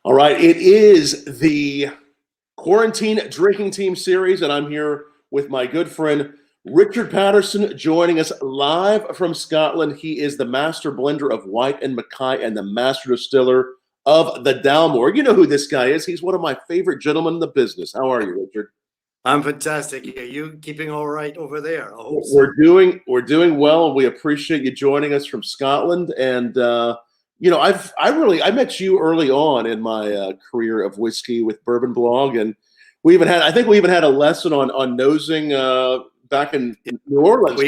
All right, it is the Quarantine Drinking Team series, and I'm here with my good friend Richard Patterson joining us live from Scotland. He is the master blender of White and Mackay and the master distiller of the Dalmore. You know who this guy is. He's one of my favorite gentlemen in the business. How are you, Richard? I'm fantastic. Are you keeping all right over there? I hope so. We're doing well. We appreciate you joining us from Scotland, and I met you early on in my career of whiskey with Bourbon Blog, and we even had a lesson on nosing back in New Orleans.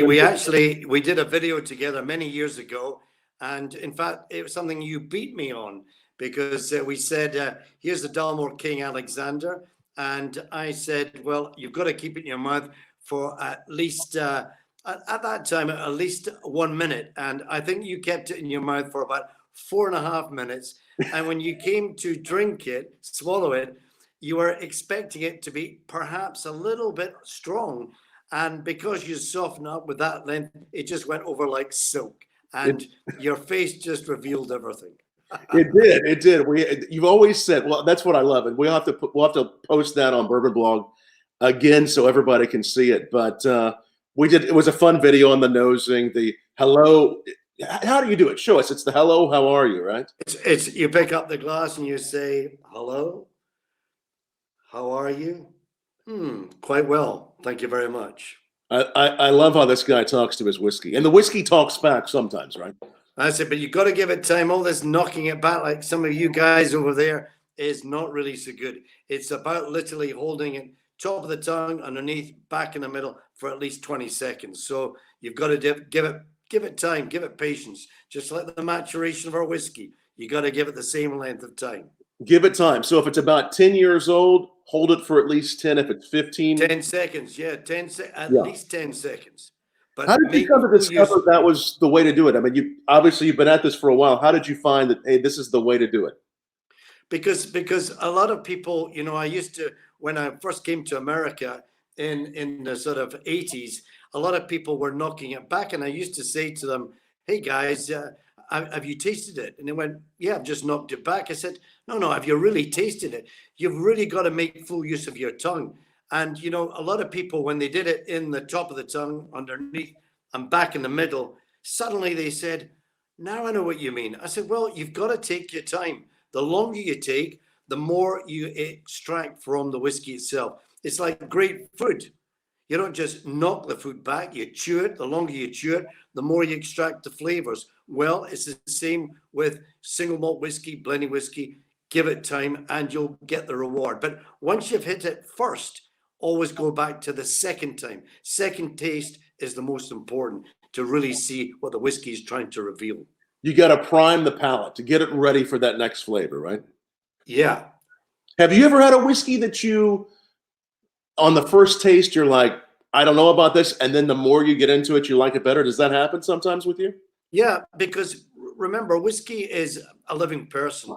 We did a video together many years ago, and in fact, it was something you beat me on because we said, "Here's the Dalmore King Alexander," and I said, "Well, you've got to keep it in your mouth for at least." At that time, at least 1 minute, and I think you kept it in your mouth for about 4.5 minutes. And when you came to drink it, swallow it, you were expecting it to be perhaps a little bit strong. And because you soften up with that length, it just went over like silk. And your face just revealed everything. It did. You've always said, well, that's what I love. And we'll have to post that on Bourbon Blog again so everybody can see it. But it was a fun video on the nosing, the hello. How do you do it? Show us. It's the hello, how are you, right? It's you pick up the glass and you say, hello, how are you? Quite well. Thank you very much. I love how this guy talks to his whiskey. And the whiskey talks back sometimes, right? That's it, but you've got to give it time. All this knocking it back like some of you guys over there is not really so good. It's about literally holding it top of the tongue, underneath, back in the middle for at least 20 seconds. So you've got to give it time, give it patience. Just like the maturation of our whiskey, you got to give it the same length of time. Give it time. So if it's about 10 years old, hold it for at least 10. If it's 15, 10 seconds. Yeah, least 10 seconds. But how did you come to discover that was the way to do it? I mean, you've been at this for a while. How did you find that, hey, this is the way to do it? Because a lot of people, I used to, when I first came to America in the sort of 80s, a lot of people were knocking it back. And I used to say to them, hey guys, have you tasted it? And they went, yeah, I've just knocked it back. I said, no, have you really tasted it? You've really got to make full use of your tongue. And, a lot of people, when they did it in the top of the tongue, underneath and back in the middle, suddenly they said, now I know what you mean. I said, well, you've got to take your time. The longer you take, the more you extract from the whiskey itself. It's like great food. You don't just knock the food back, you chew it. The longer you chew it, the more you extract the flavors. Well, it's the same with single malt whiskey, blending whiskey. Give it time and you'll get the reward. But once you've hit it first, always go back to the second time. Second taste is the most important to really see what the whiskey is trying to reveal. You got to prime the palate to get it ready for that next flavor, right? Yeah. Have you ever had a whiskey that on the first taste, you're like, I don't know about this, and then the more you get into it, you like it better? Does that happen sometimes with you? Yeah, because remember, whiskey is a living person.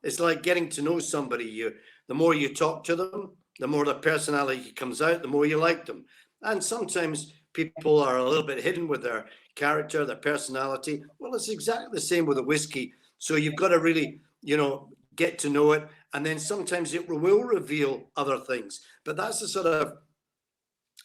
It's like getting to know somebody. The more you talk to them, the more their personality comes out, the more you like them. And sometimes people are a little bit hidden with their character, their personality. Well, it's exactly the same with a whiskey. So you've got to really, get to know it. And then sometimes it will reveal other things. But that's the sort of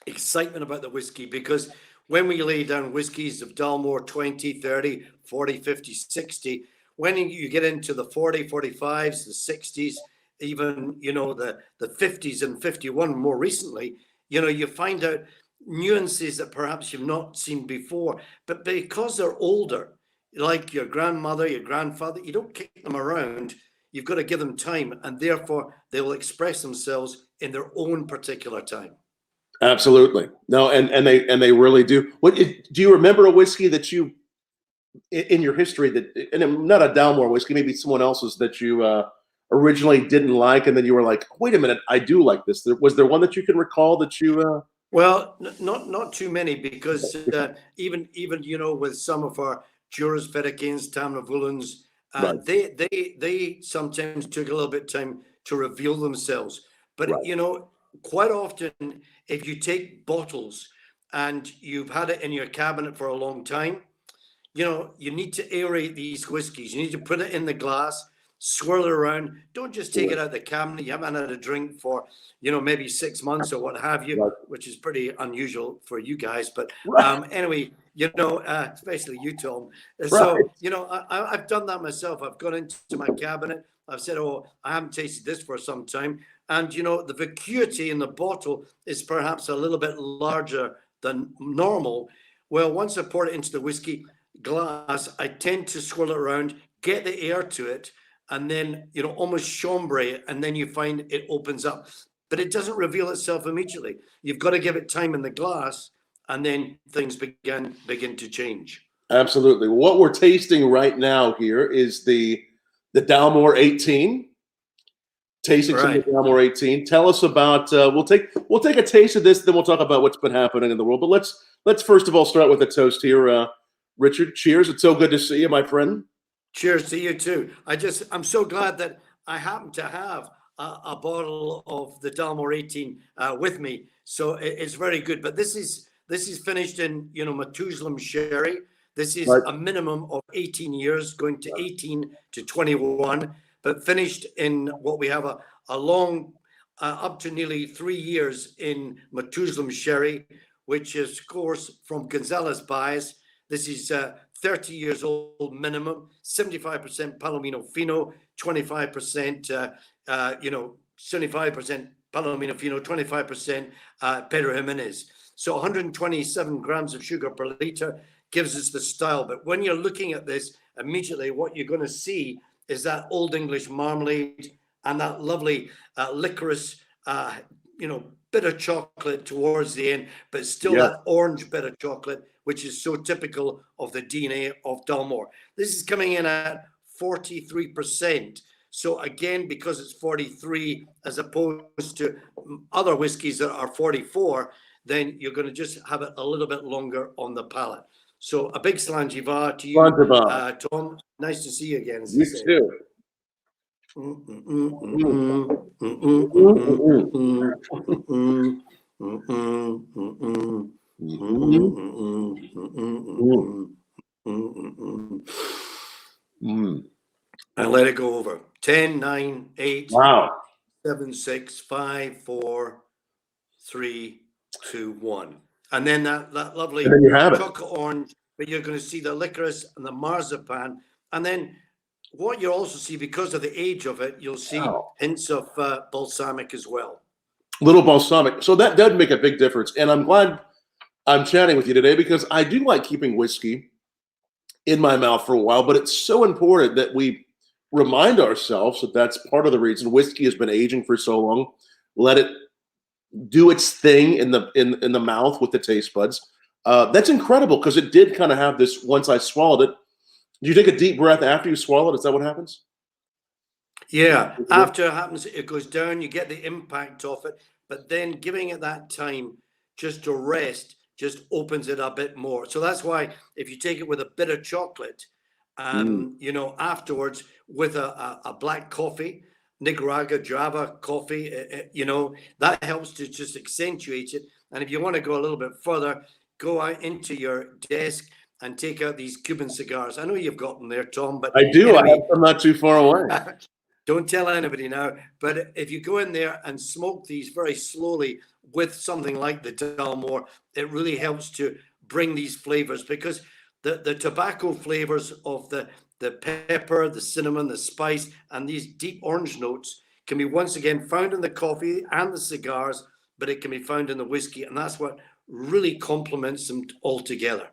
excitement about the whiskey, because when we lay down whiskies of Dalmore 20, 30, 40, 50, 60, when you get into the 40, 45s, the 60s, even, the 50s and 51 more recently, you find out nuances that perhaps you've not seen before. But because they're older, like your grandmother, your grandfather, you don't kick them around. You've got to give them time, and therefore they will express themselves in their own particular time. Absolutely. No, and they really do. What do you remember a whiskey that you in your history and not a Dalmore whiskey, maybe someone else's that you originally didn't like, and then you were like, wait a minute, I do like this. Was there one that you can recall that you Well, not too many, because even with some of our Juras Vedekins, Tamnavulans, right. they sometimes took a little bit of time to reveal themselves. But Right. Quite often, if you take bottles and you've had it in your cabinet for a long time, you need to aerate these whiskies. You need to put it in the glass swirl it around. Don't just take it out of the cabinet. You haven't had a drink for, maybe 6 months or what have you, Right. which is pretty unusual for you guys. But Right. anyway, especially you, Tom. Right. So, I've done that myself. I've gone into my cabinet. I've said, oh, I haven't tasted this for some time. And, the vacuity in the bottle is perhaps a little bit larger than normal. Well, once I pour it into the whiskey glass, I tend to swirl it around, get the air to it, and then, almost chambray it, and then you find it opens up. But it doesn't reveal itself immediately. You've got to give it time in the glass, and then things begin to change. Absolutely. What we're tasting right now here is the Dalmore 18. Tasting some of the Dalmore 18. Tell us about. We'll take a taste of this, then we'll talk about what's been happening in the world. But let's first of all start with a toast here, Richard. Cheers! It's so good to see you, my friend. Cheers to you too. I'm so glad that I happen to have a bottle of the Dalmore 18 with me. So it's very good. But this is finished in Methuselah sherry. This is a minimum of 18 years, going to 18 to 21, but finished in what we have a long, up to nearly 3 years in Methuselah sherry, which is, of course, from Gonzalez Baez. This is 30 years old minimum, 75% Palomino Fino, 25%, 75% Palomino Fino, 25% Pedro Jimenez. So 127 grams of sugar per liter gives us the style. But when you're looking at this, immediately what you're going to see is that Old English marmalade and that lovely licorice, bitter chocolate towards the end, but still that orange bitter chocolate, which is so typical of the DNA of Dalmore. This is coming in at 43%. So again, because it's 43 as opposed to other whiskies that are 44, then you're going to just have it a little bit longer on the palate. So a big slanjiva to you, Tom. Nice to see you again. You too. And let it go over. 10, 9, 8, 7, 6, 5, 4, 3, 2, 1. And then that lovely chocolate orange, but you're going to see the licorice and the marzipan. And then what you'll also see, because of the age of it, you'll see hints of balsamic as well. Little balsamic. So that does make a big difference. And I'm glad I'm chatting with you today because I do like keeping whiskey in my mouth for a while, but it's so important that we remind ourselves that that's part of the reason whiskey has been aging for so long. Let it do its thing in the mouth with the taste buds. That's incredible because it did kind of have this. Once I swallowed it, do you take a deep breath after you swallow it? Is that what happens? Yeah, after it happens, it goes down. You get the impact of it, but then giving it that time just to rest just opens it a bit more. So that's why if you take it with a bit of chocolate, afterwards with a black coffee, Nicaragua Java coffee, that helps to just accentuate it. And if you want to go a little bit further, go out into your desk and take out these Cuban cigars. I know you've got them there, Tom, but I do. Anyway, I'm not too far away. Don't tell anybody now. But if you go in there and smoke these very slowly with something like the Dalmore, it really helps to bring these flavors, because the tobacco flavors of the pepper, the cinnamon, the spice, and these deep orange notes can be once again found in the coffee and the cigars, but it can be found in the whiskey. And that's what really complements them all together.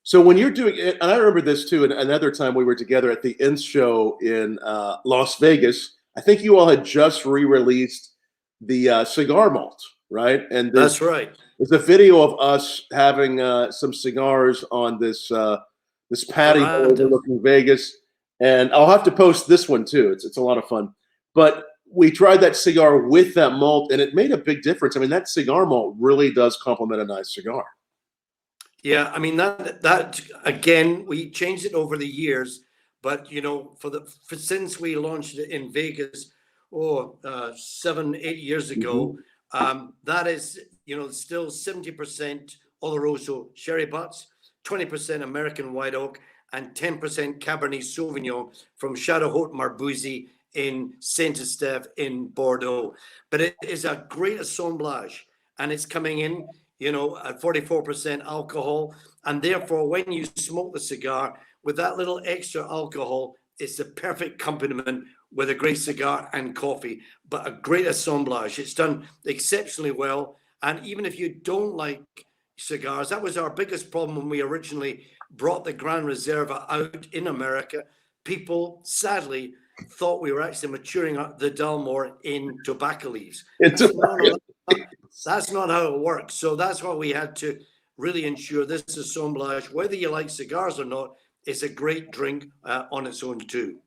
So when you're doing it, and I remember this too, and another time we were together at the INS show in Las Vegas, I think you all had just re-released the cigar malt, right? And that's right. There's a video of us having some cigars on this patio overlooking Vegas, and I'll have to post this one too. It's a lot of fun. But we tried that cigar with that malt, and it made a big difference. I mean, that cigar malt really does complement a nice cigar. Yeah, I mean that again, we changed it over the years, but since we launched it in Vegas, 7-8 years ago, that is still 70% Oloroso sherry butts, 20% American white oak, and 10% Cabernet Sauvignon from Château Haut Marbouzy in Saint-Estèphe in Bordeaux. But it is a great assemblage, and it's coming in, at 44% alcohol. And therefore, when you smoke the cigar with that little extra alcohol, it's the perfect accompaniment with a great cigar and coffee, but a great assemblage. It's done exceptionally well. And even if you don't like cigars, that was our biggest problem when we originally brought the Gran Reserva out in America. People, sadly, thought we were actually maturing the Dalmor in tobacco leaves. That's not how it works. So that's why we had to really ensure this assemblage, whether you like cigars or not, is a great drink on its own too.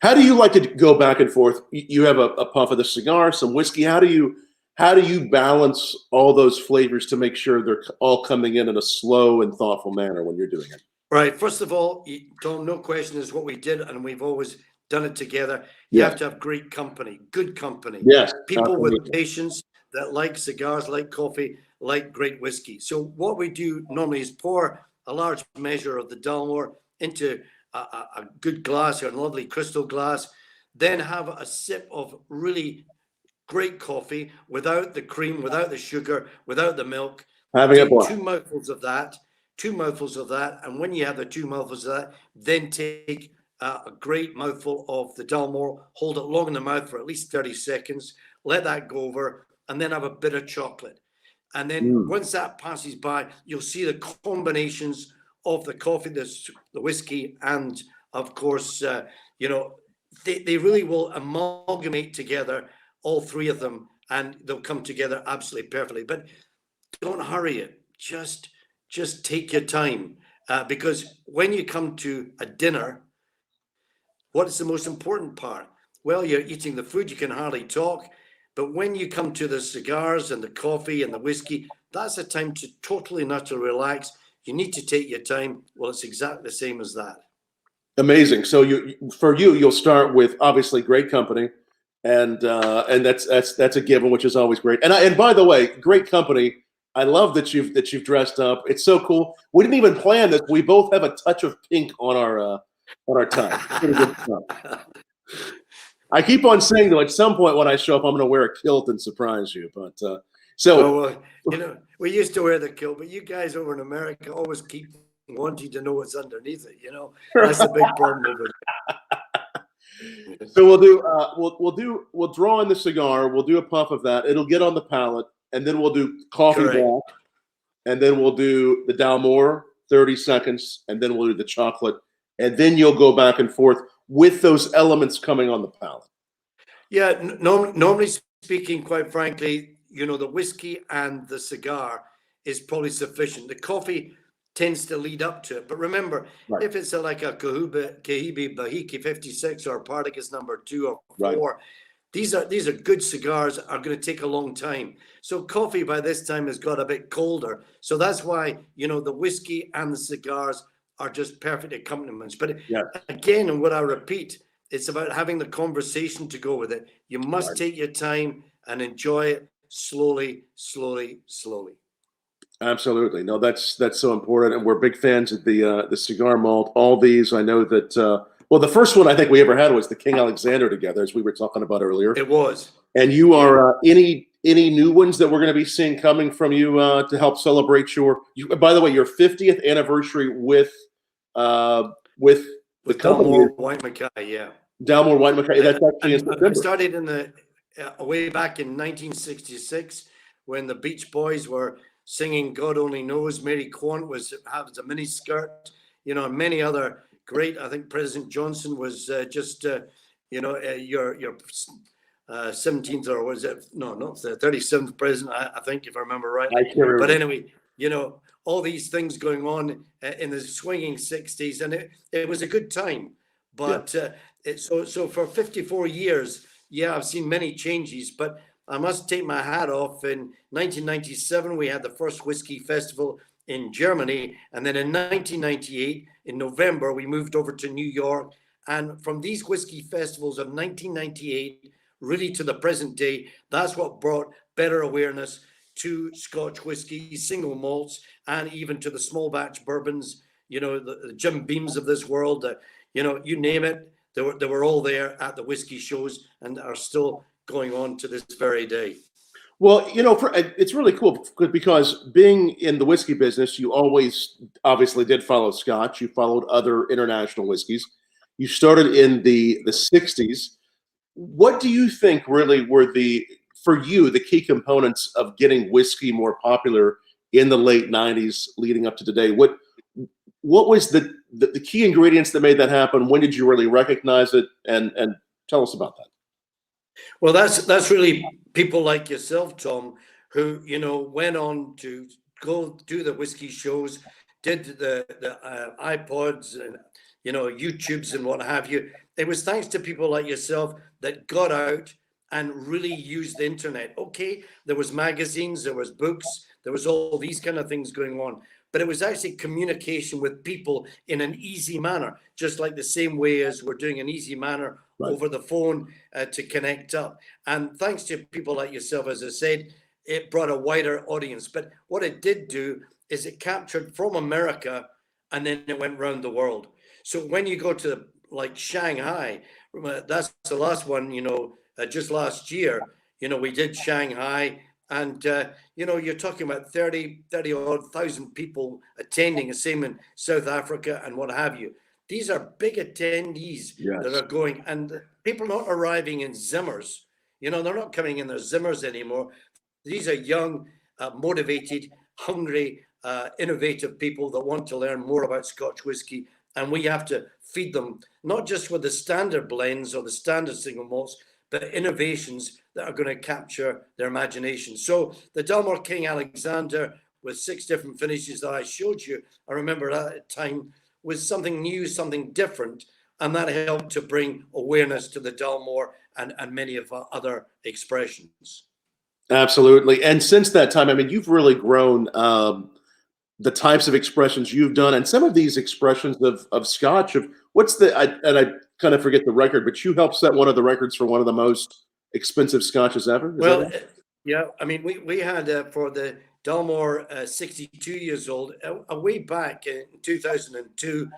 How do you like to go back and forth? You have a puff of the cigar, some whiskey. How do you balance all those flavors to make sure they're all coming in a slow and thoughtful manner when you're doing it? Right. First of all, Tom, no question is what we did, and we've always done it together. You have to have great company, good company. Yes. People with patience that like cigars, like coffee, like great whiskey. So what we do normally is pour a large measure of the Dalmor into a good glass or a lovely crystal glass, then have a sip of really great coffee without the cream, without the sugar, without the milk. Having two mouthfuls of that. And when you have the 2 mouthfuls of that, then take a great mouthful of the Dalmor, hold it long in the mouth for at least 30 seconds, let that go over, and then have a bit of chocolate. And then once that passes by, you'll see the combinations of the coffee, the whiskey, and of course, they really will amalgamate together, all 3 of them, and they'll come together absolutely perfectly. But don't hurry it. Just take your time, because when you come to a dinner, what is the most important part? Well, you're eating the food, you can hardly talk. But when you come to the cigars and the coffee and the whiskey, that's a time to totally and utterly relax. You need to take your time. Well, it's exactly the same as that. Amazing. So you'll start with obviously great company, and that's a given, which is always great. And by the way, great company. I love that you've dressed up. It's so cool. We didn't even plan this. We both have a touch of pink on our tie. Pretty good stuff. I keep on saying though, at some point when I show up, I'm going to wear a kilt and surprise you. But we used to wear the kilt, but you guys over in America always keep wanting to know what's underneath it. That's a big problem over there. So we'll draw in the cigar. We'll do a puff of that. It'll get on the palate, and then we'll do coffee black, and then we'll do the Dalmor, 30 seconds, and then we'll do the chocolate, and then you'll go back and forth with those elements coming on the palate. Yeah, normally speaking, quite frankly, the whiskey and the cigar is probably sufficient. The coffee tends to lead up to it. But remember, if it's like a Cohiba Bahiki 56 or Partagas number 2 or 4, these are good cigars, are going to take a long time. So coffee by this time has got a bit colder. So that's why, the whiskey and the cigars are just perfect accompaniments. But again, and what I repeat, it's about having the conversation to go with it. You must take your time and enjoy it slowly, slowly, slowly. Absolutely. No, that's so important. And we're big fans of the cigar malt. All these, I know that, the first one I think we ever had was the King Alexander together, as we were talking about earlier. It was. And you are, any new ones that we're going to be seeing coming from you to help celebrate by the way, your 50th anniversary with the Dalmor White Mackay, yeah. Dalmor White Mackay. That's actually I started in way back in 1966 when the Beach Boys were singing "God Only Knows." Mary Quant had a mini skirt, and many other great. I think President Johnson was your 17th, or was it? No, not the 37th president. I think, if I remember right. But anyway, all these things going on in the swinging 60s, and it was a good time. But so for 54 years, I've seen many changes, but I must take my hat off. In 1997, we had the first whiskey festival in Germany. And then in 1998, in November, we moved over to New York. And from these whiskey festivals of 1998, really to the present day, that's what brought better awareness to Scotch whiskey, single malts, and even to the small batch bourbons, the Jim Beams of this world, you name it, they were all there at the whiskey shows and are still going on to this very day. Well, it's really cool because being in the whiskey business, you always obviously did follow Scotch. You followed other international whiskeys. You started in the '60s. What do you think really were for you, the key components of getting whiskey more popular in the late '90s, leading up to today? What was the key ingredients that made that happen? When did you really recognize it? And tell us about that. Well, that's really people like yourself, Tom, who went on to go do the whiskey shows, did the iPods and YouTubes and what have you. It was thanks to people like yourself that got out and really used the internet. Okay, there was magazines, there was books, there was all these kind of things going on, but it was actually communication with people in an easy manner, just like the same way as we're doing an easy manner over the phone to connect up. And thanks to people like yourself, as I said, it brought a wider audience. But what it did do is it captured from America and then it went around the world. So when you go to like Shanghai, that's the last one, just last year, we did Shanghai. And, you're talking about 30 odd thousand people attending, the same in South Africa and what have you. These are big attendees that are going, and people not arriving in Zimmers. They're not coming in their Zimmers anymore. These are young, motivated, hungry, innovative people that want to learn more about Scotch whisky. And we have to feed them, not just with the standard blends or the standard single malts, but innovations that are going to capture their imagination. So the Dalmore King Alexander with 6 different finishes that I showed you, I remember that time, was something new, something different, and that helped to bring awareness to the Dalmore and many of our other expressions. Absolutely. And since that time, I mean, you've really grown the types of expressions you've done, and some of these expressions of Scotch. I kind of forget the record, but you helped set one of the records for one of the most expensive Scotches ever. Yeah. I mean, we had for the Dalmore 62 years old, way back in 2002,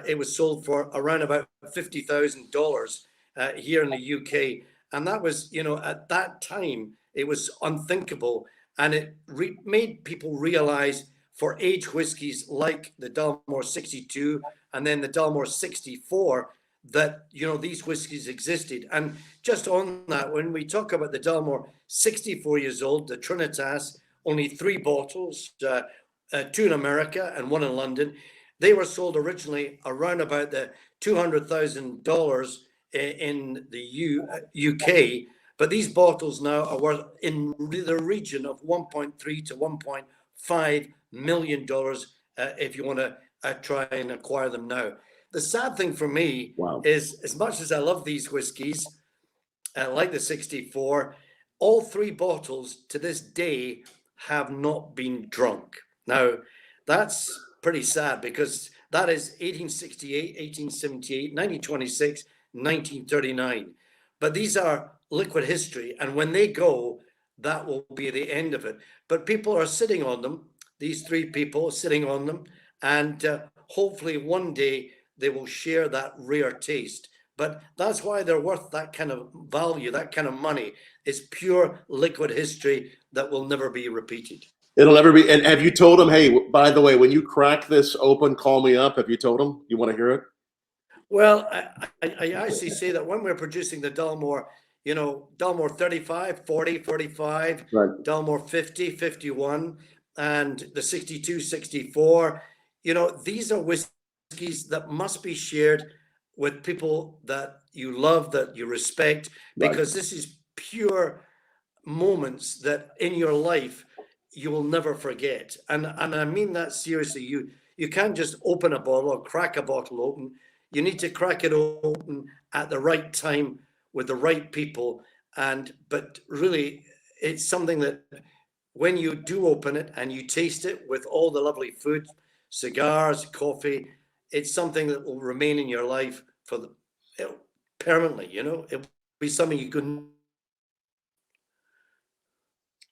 it was sold for around about $50,000 here in the UK. And that was, at that time, it was unthinkable. And it made people realize for aged whiskies like the Dalmore 62 and then the Dalmore 64, that, these whiskies existed. And just on that, when we talk about the Dalmore 64 years old, the Trinitas, only 3 bottles, 2 in America and 1 in London. They were sold originally around about the $200,000 in the UK, but these bottles now are worth in the region of $1.3 to $1.5 million if you want to try and acquire them now. The sad thing for me is, as much as I love these whiskies, like the 64, all 3 bottles to this day have not been drunk. Now, that's pretty sad because that is 1868, 1878, 1926, 1939. But these are liquid history. And when they go, that will be the end of it. But people are sitting on them, these 3 people sitting on them. And hopefully one day they will share that rare taste. But that's why they're worth that kind of value, that kind of money. It's pure liquid history that will never be repeated. It'll never be. And have you told them, hey, by the way, when you crack this open, call me up? Have you told them you want to hear it? Well, I actually say that when we're producing the Dalmore, Dalmore 35, 40, 45, right. Dalmore 50, 51, and the 62, 64, these are whiskeys that must be shared with people that you love, that you respect, because this is pure moments that in your life you will never forget. And I mean that seriously. You can't just open a bottle or crack a bottle open. You need to crack it open at the right time with the right people. But really, it's something that when you do open it and you taste it with all the lovely food, cigars, coffee, it's something that will remain in your life permanently. It'll be something you couldn't.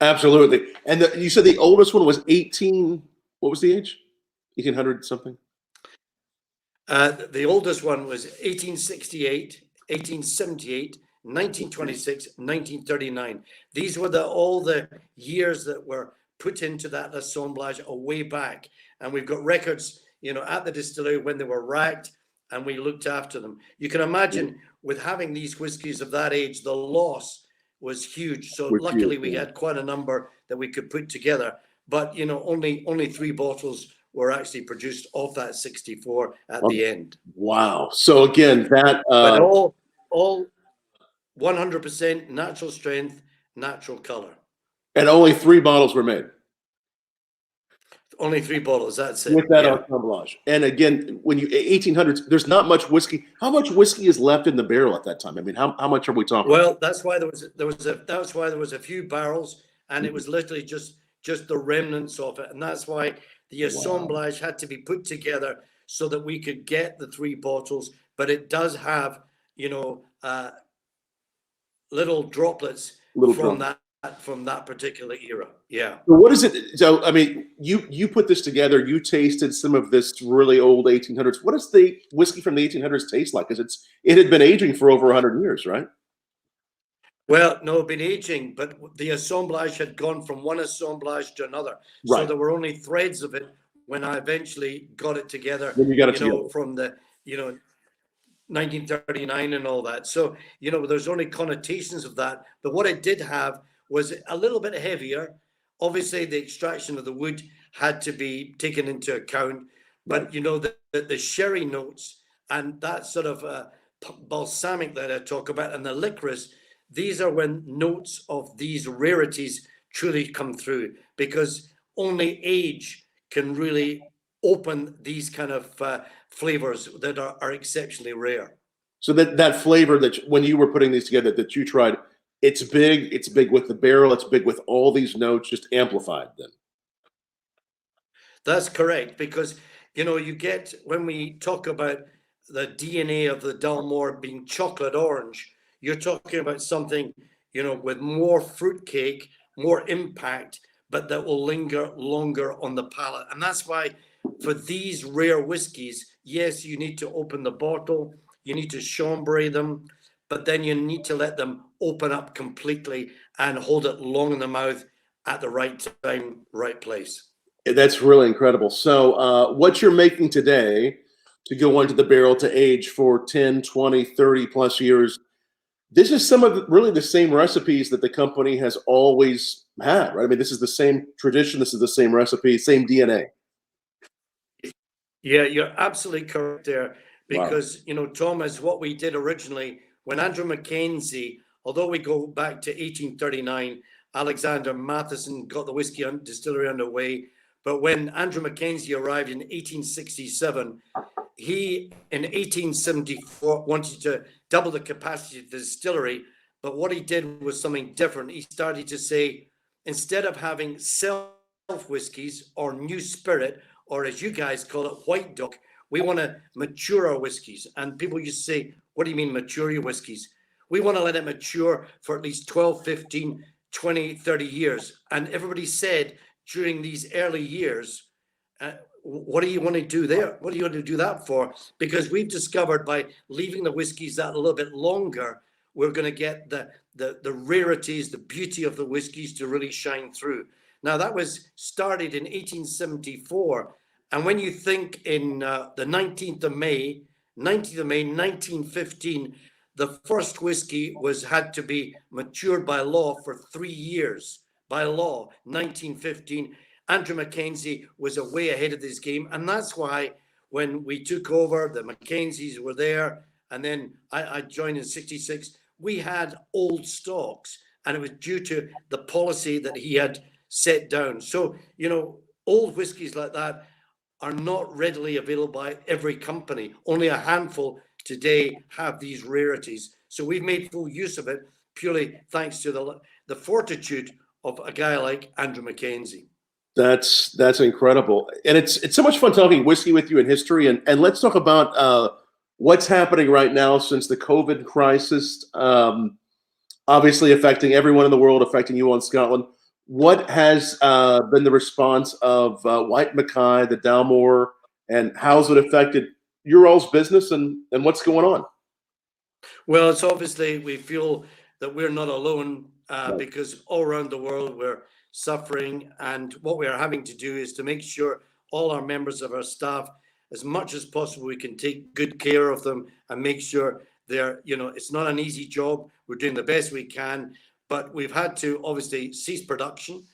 Absolutely. And you said the oldest one was 18. What was the age? 1800 something? The oldest one was 1868, 1878, 1926, 1939. These were all the years that were put into that assemblage a way back. And we've got records, at the distillery when they were racked and we looked after them. You can imagine with having these whiskies of that age, the loss was huge. So luckily we had quite a number that we could put together. But, only 3 bottles were actually produced off that 64 at the end. Wow. So again, that but all 100% natural strength, natural color. And only 3 bottles were made. Only 3 bottles. That's it. With that assemblage. And again, when you 1800s, there's not much whiskey. How much whiskey is left in the barrel at that time? I mean, how much are we talking? Well, that's why that's why there was a few barrels, and it was literally just the remnants of it, and that's why the assemblage had to be put together so that we could get the 3 bottles. But it does have, little droplets from that particular era. Yeah. So what is it? So I mean, you put this together. You tasted some of this really old 1800s. What does the whiskey from the 1800s taste like? Because it had been aging for over 100 years, right? Well, no, been aging, but the assemblage had gone from one assemblage to another. Right. So there were only threads of it when I eventually got it together. Then you got it together. From the 1939 and all that. So there's only connotations of that. But what it did have was a little bit heavier. Obviously, the extraction of the wood had to be taken into account. But the sherry notes and that sort of balsamic that I talk about, and the licorice. These are when notes of these rarities truly come through, because only age can really open these kind of flavors that are exceptionally rare. So that flavor that when you were putting these together that you tried, it's big with the barrel, it's big with all these notes just amplified then. That's correct, because you get, when we talk about the DNA of the Dalmore being chocolate orange, you're talking about something, with more fruitcake, more impact, but that will linger longer on the palate. And that's why for these rare whiskies, yes, you need to open the bottle, you need to chambray them, but then you need to let them open up completely and hold it long in the mouth at the right time, right place. That's really incredible. So what you're making today to go into the barrel to age for 10, 20, 30 plus years, this is some of really the same recipes that the company has always had, right? I mean, this is the same tradition. This is the same recipe, same DNA. Yeah, you're absolutely correct there, because, Thomas, what we did originally when Andrew Mackenzie, although we go back to 1839, Alexander Matheson got the whiskey distillery underway. But when Andrew Mackenzie arrived in 1867, he, in 1874, wanted to double the capacity of the distillery. But what he did was something different. He started to say, instead of having self whiskies or new spirit, or as you guys call it, white duck, we want to mature our whiskies. And people used to say, what do you mean mature your whiskies? We want to let it mature for at least 12, 15, 20, 30 years. And everybody said during these early years, what do you want to do there? What do you want to do that for? Because we've discovered by leaving the whiskies that a little bit longer, we're going to get the rarities, the beauty of the whiskies to really shine through. Now, that was started in 1874. And when you think in the 19th of May, 1915, the first whiskey had to be matured by law for 3 years. By law, 1915. Andrew Mackenzie was way ahead of this game. And that's why when we took over, the Mackenzies were there. And then I joined in 66. We had old stocks, and it was due to the policy that he had set down. So, old whiskies like that are not readily available by every company. Only a handful today have these rarities. So we've made full use of it purely thanks to the fortitude of a guy like Andrew Mackenzie. That's incredible. And it's so much fun talking whiskey with you and history. And let's talk about what's happening right now since the COVID crisis, obviously affecting everyone in the world, affecting you on Scotland. What has been the response of Whyte Mackay, the Dalmore, and how's it affected your all's business and what's going on? Well, it's obviously we feel that we're not alone Right. because all around the world we're suffering, and what we are having to do is to make sure all our members of our staff, as much as possible, we can take good care of them and make sure they're, it's not an easy job. We're doing the best we can, but we've had to obviously cease production.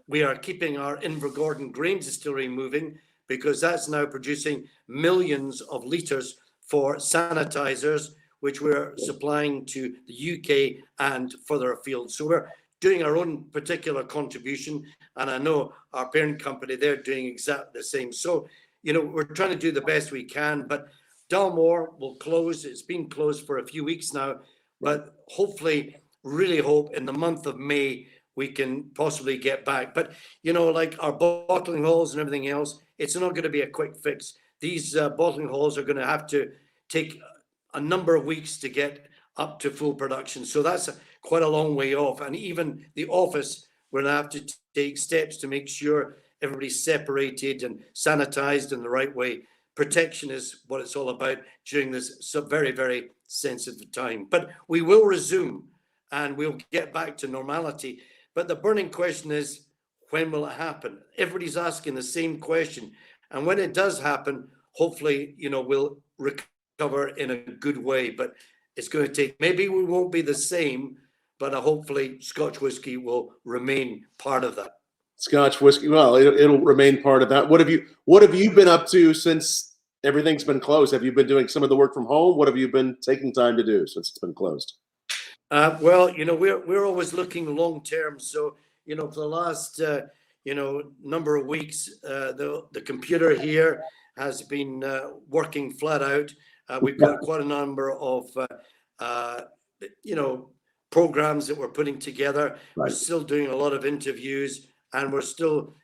We are keeping our Invergordon grain distillery moving because that's now producing millions of litres for sanitizers, which we're supplying to the UK and further afield. So we're doing our own particular contribution. And I know our parent company, they're doing exactly the same. So, we're trying to do the best we can, but Dalmore will close. It's been closed for a few weeks now, but hopefully, really hope in the month of May, we can possibly get back. But, like our bottling halls and everything else, it's not going to be a quick fix. These bottling halls are going to have to take a number of weeks to get up to full production. So that's quite a long way off. And even the office, we're going to have to take steps to make sure everybody's separated and sanitized in the right way. Protection is what it's all about during this very, very sensitive time. But we will resume and we'll get back to normality. But the burning question is, when will it happen? Everybody's asking the same question. And when it does happen, hopefully, we'll recover in a good way. But it's going to take, maybe we won't be the same, but hopefully Scotch whisky will remain part of that. Scotch whiskey, well, it'll remain part of that. What have you been up to since everything's been closed? Have you been doing some of the work from home? What have you been taking time to do since it's been closed? Well, we're always looking long term. So, for the last number of weeks, the computer here has been working flat out. We've got quite a number of programs that we're putting together. Right. We're still doing a lot of interviews, and we're still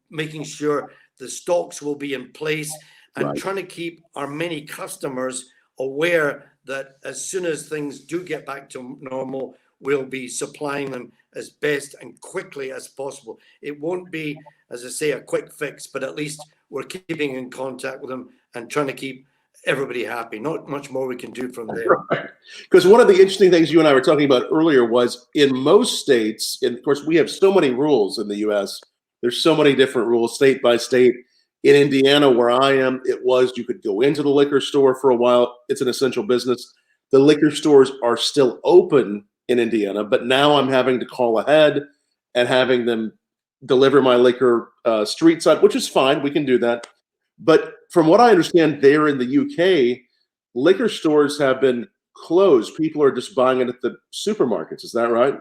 making sure the stocks will be in place, and Right. trying to keep our many customers aware that as soon as things do get back to normal, we'll be supplying them as best and quickly as possible. It won't be, as I say, a quick fix, but at least we're keeping in contact with them and trying to keep everybody happy. Not much more we can do from there. Right. Because one of the interesting things you and I were talking about earlier was in most states, and of course we have so many rules in the US, there's so many different rules state by state. In Indiana, where I am, it was you could go into the liquor store for a while. It's an essential business. The liquor stores are still open in Indiana, but now I'm having to call ahead and having them deliver my liquor street side, which is fine. We can do that. But from what I understand, there in the UK, liquor stores have been closed. People are just buying it at the supermarkets. Is that right?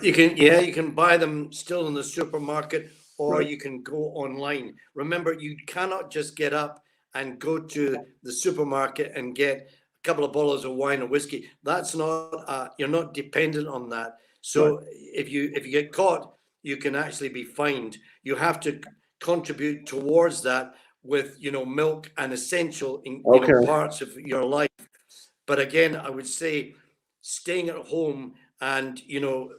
You can buy them still in the supermarket, or Right. you can go online. Remember, you cannot just get up and go to the supermarket and get a couple of bottles of wine or whiskey. That's not, you're not dependent on that. So Right. if you get caught, you can actually be fined. You have to contribute towards that with milk and essential Okay. parts of your life. But again, I would say staying at home and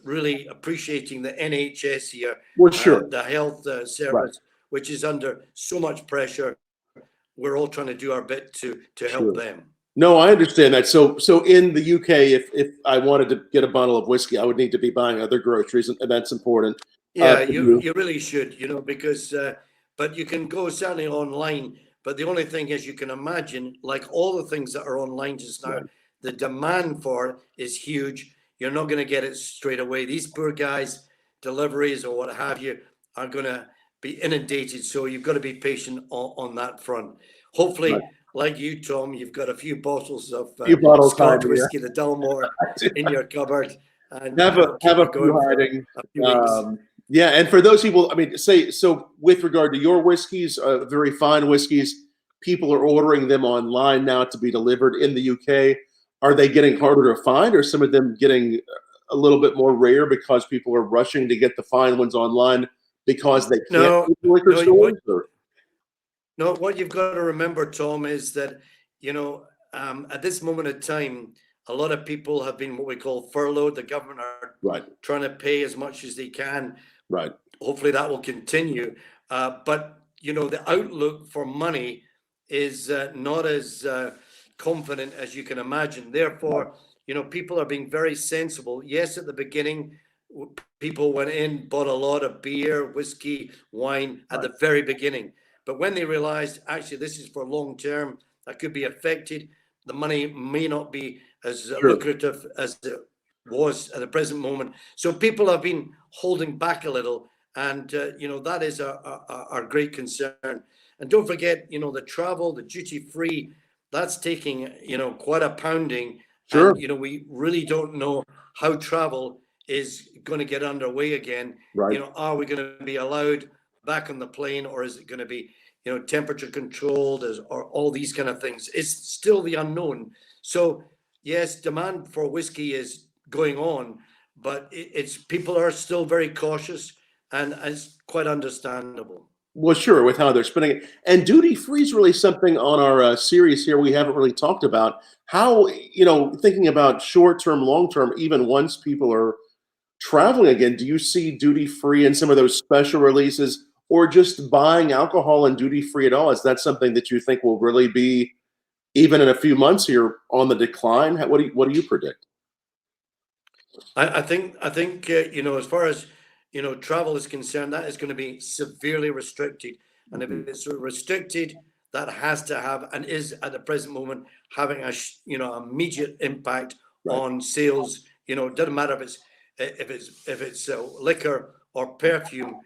really appreciating the NHS here, Well, sure. the health service, Right. which is under so much pressure. We're all trying to do our bit to help Sure. them. No, I understand that. So in the UK, if I wanted to get a bottle of whiskey, I would need to be buying other groceries, and that's important. Yeah, For you really should, because but you can go certainly online. But the only thing is, you can imagine, like all the things that are online just now, Right. the demand for it is huge. You're not going to get it straight away. These poor guys, deliveries or what have you, are going to be inundated. So you've got to be patient on that front. Hopefully, Right. like you, Tom, you've got a few bottles of Few bottles Scotch hiding, whiskey, the Dalmore, in your cupboard, and have it'll keep a you going few for hiding. a few weeks. Yeah, and for those people, I mean, say so with regard to your whiskeys, very fine whiskeys, people are ordering them online now to be delivered in the UK. Are they getting harder to find, or some of them getting a little bit more rare because people are rushing to get the fine ones online because they can't No, go to liquor no, stores? Or? No, what you've got to remember, Tom, is that, at this moment in time, a lot of people have been what we call furloughed. The government are Right, trying to pay as much as they can. right, Hopefully that will continue. But, the outlook for money is not as confident as you can imagine. Therefore, people are being very sensible. Yes, at the beginning, people went in, bought a lot of beer, whiskey, wine at the very beginning. But when they realized, actually, this is for long term, that could be affected, the money may not be as lucrative as it was at the present moment. So people have been holding back a little. And, that is our great concern. And don't forget, the travel, the duty free, that's taking, quite a pounding. Sure. And, we really don't know how travel is going to get underway again. Right. Are we going to be allowed back on the plane, or is it going to be, temperature controlled, or all these kind of things? It's still the unknown. So yes, demand for whiskey is going on, but it's people are still very cautious, and it's quite understandable. Well, sure, with how they're spending it. And duty free is really something on our series here we haven't really talked about. How, thinking about short term, long term, even once people are traveling again, do you see duty free in some of those special releases, or just buying alcohol and duty free at all? Is that something that you think will really be, even in a few months here, on the decline? What do you predict? I think as far as travel is concerned, that is going to be severely restricted, and if it's restricted, that has to have, and is at the present moment having a immediate impact on sales. It doesn't matter if it's liquor or perfume,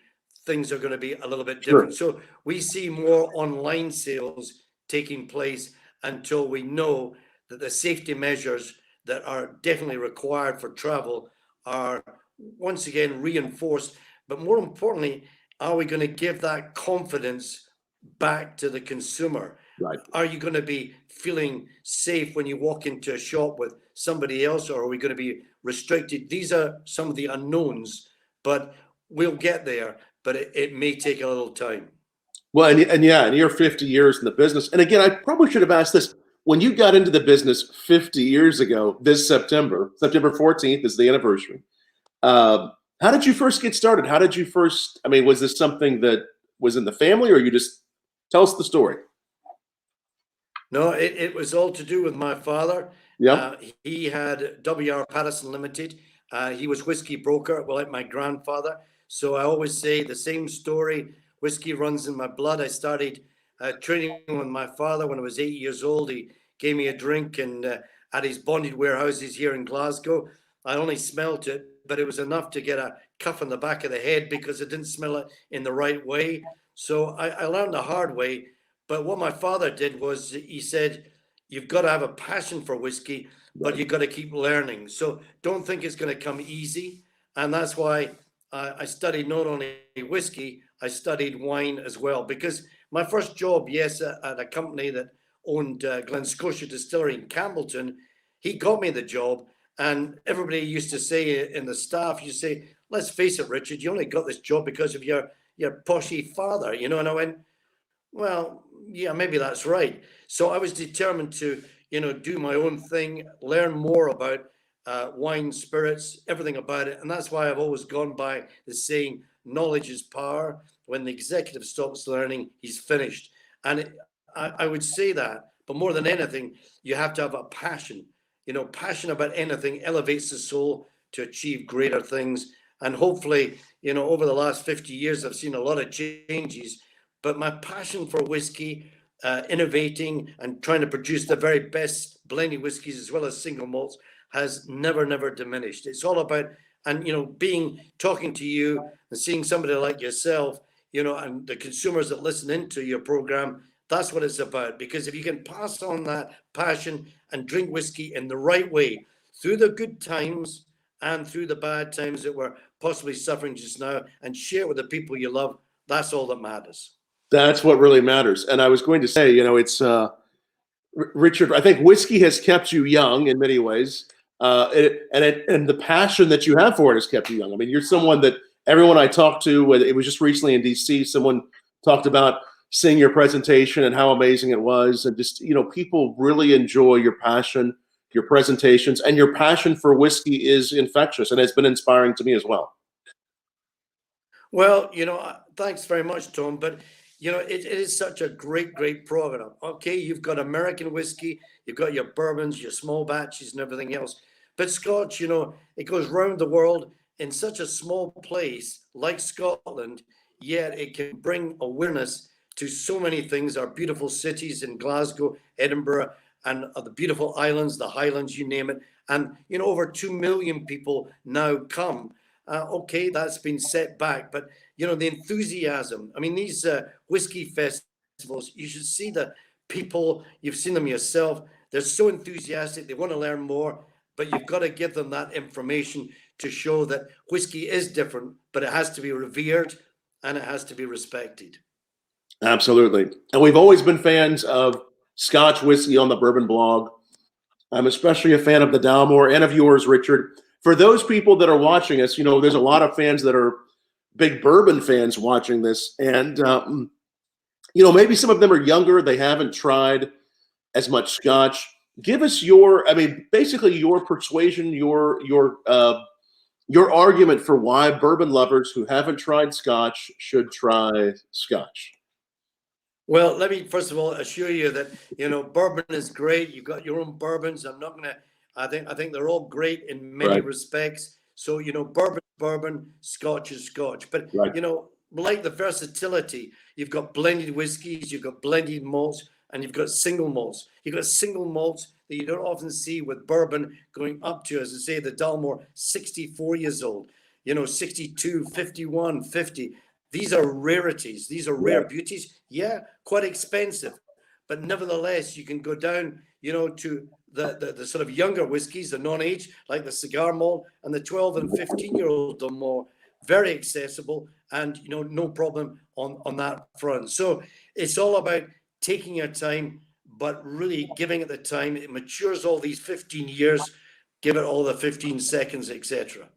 things are going to be a little bit different. So we see more online sales taking place until we know that the safety measures that are definitely required for travel are once again reinforced. But more importantly, are we going to give that confidence back to the consumer? Right. Are you going to be feeling safe when you walk into a shop with somebody else, or are we going to be restricted? These are some of the unknowns, but we'll get there, but it may take a little time. Well, and you're 50 years in the business. And again, I probably should have asked this. When you got into the business 50 years ago, this September 14th is the anniversary. How did you first get started? How did you first, was this something that was in the family, or you just tell us the story? No, it was all to do with my father. Yeah. He had W.R. Patterson Limited. He was whiskey broker, like my grandfather. So I always say the same story. Whiskey runs in my blood. I started training with my father when I was 8 years old. He gave me a drink and at his bonded warehouses here in Glasgow. I only smelt it, but it was enough to get a cuff on the back of the head because I didn't smell it in the right way. So I learned the hard way. But what my father did was he said, you've got to have a passion for whiskey, but you've got to keep learning. So don't think it's going to come easy. And that's why I studied not only whiskey, I studied wine as well. Because my first job, yes, at a company that owned Glen Scotia Distillery in Campbellton, he got me the job. And everybody used to say in the staff, you say, let's face it, Richard, you only got this job because of your poshy father, And I went, well, yeah, maybe that's right. So I was determined to, do my own thing, learn more about wine, spirits, everything about it. And that's why I've always gone by the saying, knowledge is power. When the executive stops learning, he's finished. And I would say that, but more than anything, you have to have a passion. Passion about anything elevates the soul to achieve greater things. And hopefully, over the last 50 years, I've seen a lot of changes. But my passion for whiskey, innovating and trying to produce the very best blended whiskeys as well as single malts has never diminished. It's all about, and talking to you and seeing somebody like yourself, and the consumers that listen into your program. That's what it's about. Because if you can pass on that passion and drink whiskey in the right way through the good times and through the bad times that we're possibly suffering just now, and share it with the people you love, that's all that matters. That's what really matters. And I was going to say, it's Richard, I think whiskey has kept you young in many ways. And the passion that you have for it has kept you young. You're someone that everyone I talked to, it was just recently in DC, someone talked about seeing your presentation and how amazing it was. And just, people really enjoy your passion, your presentations, and your passion for whiskey is infectious and has been inspiring to me as well. Well, thanks very much, Tom. But, it is such a great program. Okay, you've got American whiskey, you've got your bourbons, your small batches, and everything else. But Scotch, it goes round the world in such a small place like Scotland, yet it can bring awareness to so many things. Our beautiful cities in Glasgow, Edinburgh, and the beautiful islands, the Highlands, you name it. And, over 2 million people now come. Okay, that's been set back, but the enthusiasm. I mean, these whiskey festivals, you should see the people, you've seen them yourself. They're so enthusiastic. They want to learn more, but you've got to give them that information to show that whiskey is different, but it has to be revered and it has to be respected. Absolutely. And we've always been fans of Scotch whiskey on the Bourbon Blog. I'm especially a fan of the Dalmore and of yours, Richard. For those people that are watching us, there's a lot of fans that are big bourbon fans watching this. And, maybe some of them are younger. They haven't tried as much Scotch. Give us basically your persuasion, your argument for why bourbon lovers who haven't tried Scotch should try Scotch. Well, let me first of all assure you that bourbon is great. You've got your own bourbons. I think they're all great in many respects. So bourbon, Scotch is Scotch. But right. Like the versatility, you've got blended whiskeys, you've got blended malts, and you've got single malts. You've got single malts that you don't often see with bourbon going up to, as I say, the Dalmore, 64 years old. 62, 51, 50. These are rarities. These are rare beauties. Yeah, quite expensive. But nevertheless, you can go down, to the sort of younger whiskies, the non-age, like the cigar malt, and the 12 and 15-year-old are more very accessible and, no problem on that front. So it's all about taking your time, but really giving it the time. It matures all these 15 years. Give it all the 15 seconds, etc.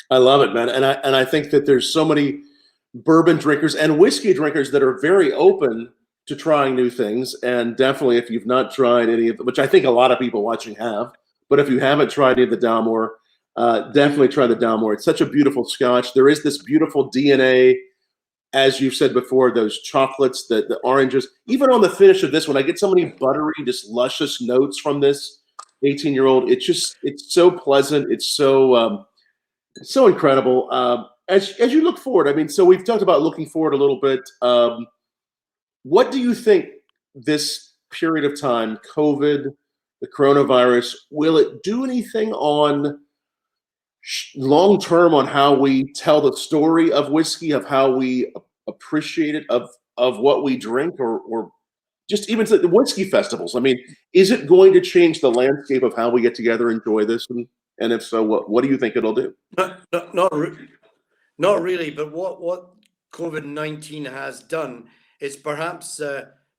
I love it, man. And I think that there's so many bourbon drinkers and whiskey drinkers that are very open to trying new things. And definitely, if you've not tried any of them, which I think a lot of people watching have, but if you haven't tried any of the Dalmore, definitely try the Dalmore. It's such a beautiful Scotch. There is this beautiful DNA, as you've said before, those chocolates, the oranges. Even on the finish of this one, I get so many buttery, just luscious notes from this 18-year-old. It's so pleasant. It's so incredible. As you look forward, so we've talked about looking forward a little bit. What do you think this period of time, COVID, the coronavirus, will it do anything on long term on how we tell the story of whiskey, of how we appreciate it, of what we drink, or just even the whiskey festivals? Is it going to change the landscape of how we get together and enjoy this? And if so, what do you think it'll do? Not really, but what COVID-19 has done is perhaps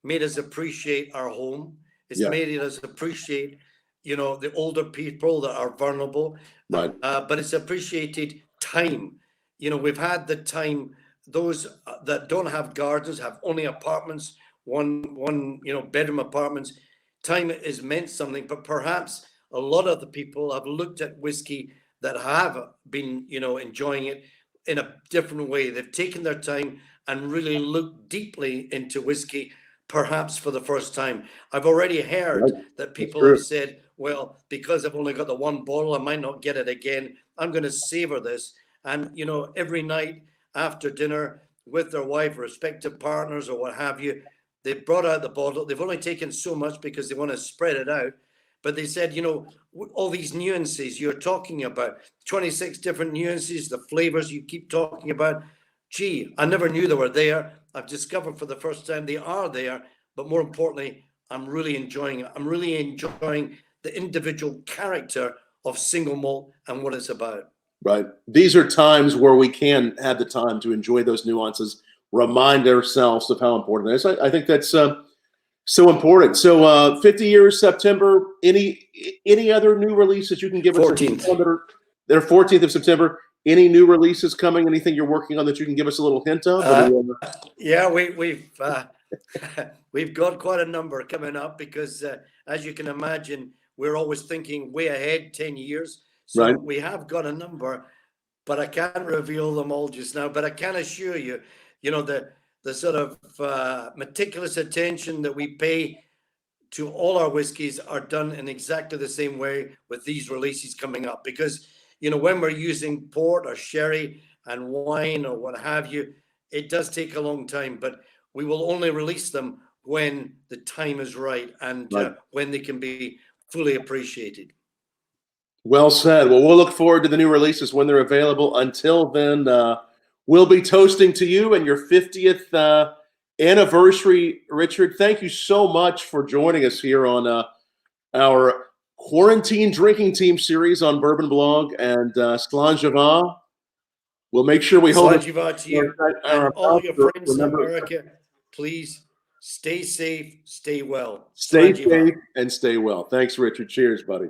made us appreciate our home. It's made us appreciate, the older people that are vulnerable. Right. But it's appreciated time. We've had the time. Those that don't have gardens, have only apartments, one bedroom apartments. Time has meant something, but perhaps a lot of the people have looked at whiskey that have been, enjoying it in a different way. They've taken their time and really looked deeply into whiskey, perhaps for the first time. I've already heard that people have said, well, because I've only got the one bottle, I might not get it again. I'm going to savor this. And, every night after dinner with their wife, respective partners or what have you, they brought out the bottle. They've only taken so much because they want to spread it out. But they said, all these nuances you're talking about, 26 different nuances, the flavors you keep talking about. Gee, I never knew they were there. I've discovered for the first time they are there. But more importantly, I'm really enjoying it. I'm really enjoying the individual character of single malt and what it's about. Right. These are times where we can have the time to enjoy those nuances, remind ourselves of how important it is. I think that's so important. So 50 years, September. Any other new releases you can give us? 14th. They're 14th of September. Any new releases coming? Anything you're working on that you can give us a little hint of? Yeah, we've got quite a number coming up because, as you can imagine, we're always thinking way ahead, 10 years. So we have got a number, but I can't reveal them all just now. But I can assure you, the sort of meticulous attention that we pay to all our whiskies are done in exactly the same way with these releases coming up. Because, you know, when we're using port or sherry and wine or what have you, it does take a long time, but we will only release them when the time is right and when they can be fully appreciated. Well said. Well, we'll look forward to the new releases when they're available. Until then, we'll be toasting to you and your 50th anniversary, Richard. Thank you so much for joining us here on our quarantine drinking team series on Bourbon Blog and Slàinte. We'll make sure we hold it to you and all your friends in America. Please stay safe, stay well. Stay safe and stay well. Thanks, Richard. Cheers, buddy.